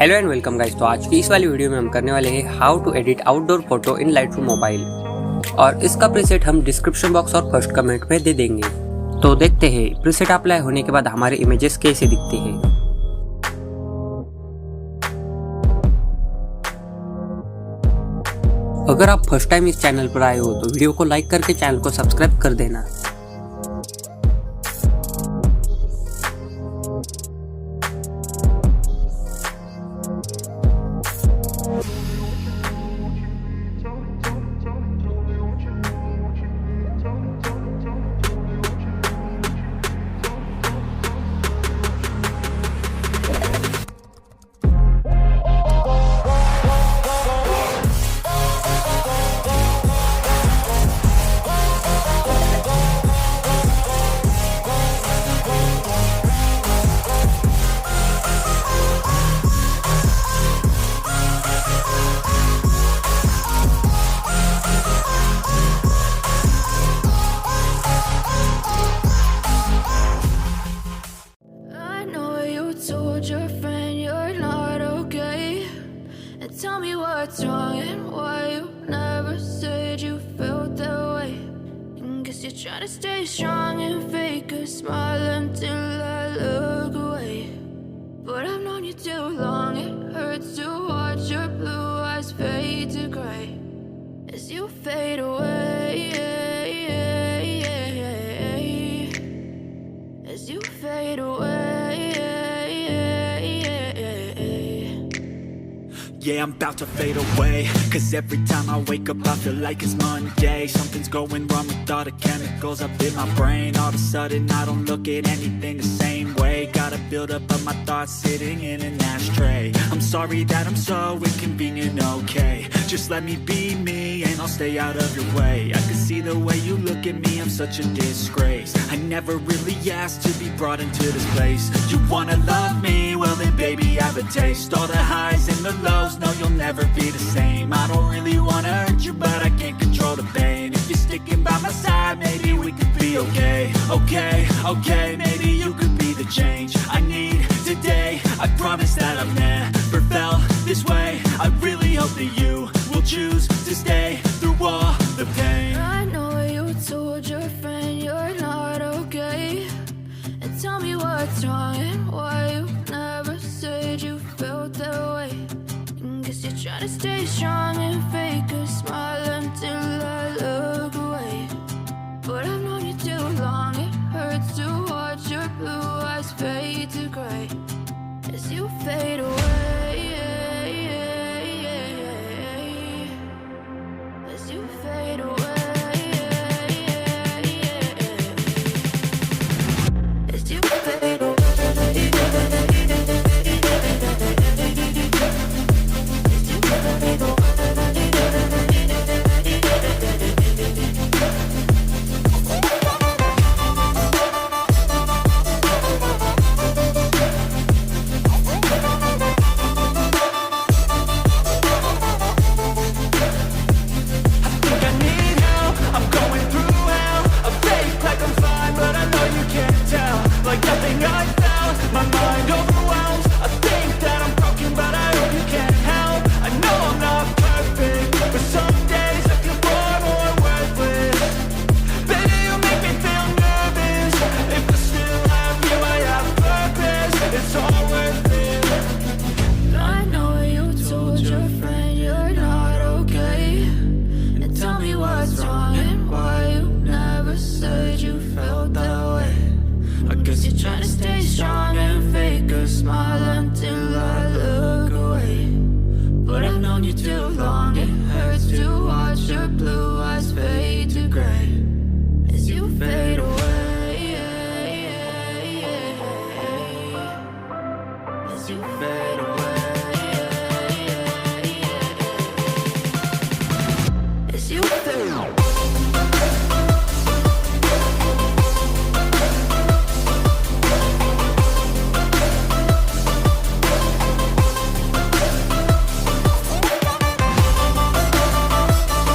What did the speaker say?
Hello and welcome guys. तो आज की इस वाली वीडियो में हम करने वाले हैं how to edit outdoor photo in Lightroom mobile, और इसका प्रीसेट हम डिस्क्रिप्शन बॉक्स और फर्स्ट कमेंट में दे देंगे। तो देखते हैं प्रीसेट अप्लाई होने के बाद हमारे इमेजेस कैसे दिखते हैं। अगर आप फर्स्ट टाइम इस चैनल पर आए हो तो वीडियो को लाइक करके चैनल को सब्सक्राइब कर देना। Told your friend you're not okay, and tell me what's wrong and why you never said you felt that way. And guess you're trying to stay strong and fake a smile until I look away. But I've known you too long, it hurts to watch your blue eyes fade to gray as you fade away, as you fade away. Yeah, I'm about to fade away, cause every time I wake up I feel like it's Monday. Something's going wrong with all the chemicals up in my brain. All of a sudden I don't look at anything the same way. Got a buildup of my thoughts sitting in an ashtray. I'm sorry that I'm so inconvenient, okay. Just let me be me and I'll stay out of your way. I can see the way you look at me, I'm such a disgrace. I never really asked to be brought into this place. You wanna love me? Well then baby I have a taste. All the highs and the lows, no you'll never be the same. I don't really wanna hurt you but I can't control the pain. If you're sticking by my side, maybe we could be okay. Okay, maybe you could be the change I need today. I promise that I've never felt this way. I really hope that you will choose to stay through all the pain. I know you told your friend you're not okay, and tell me what's wrong and why you never said you felt that way. And guess you're trying to stay strong and fake a smile until I look away. But I've known you too long, it hurts to watch your blue eyes fade to gray as you fade away.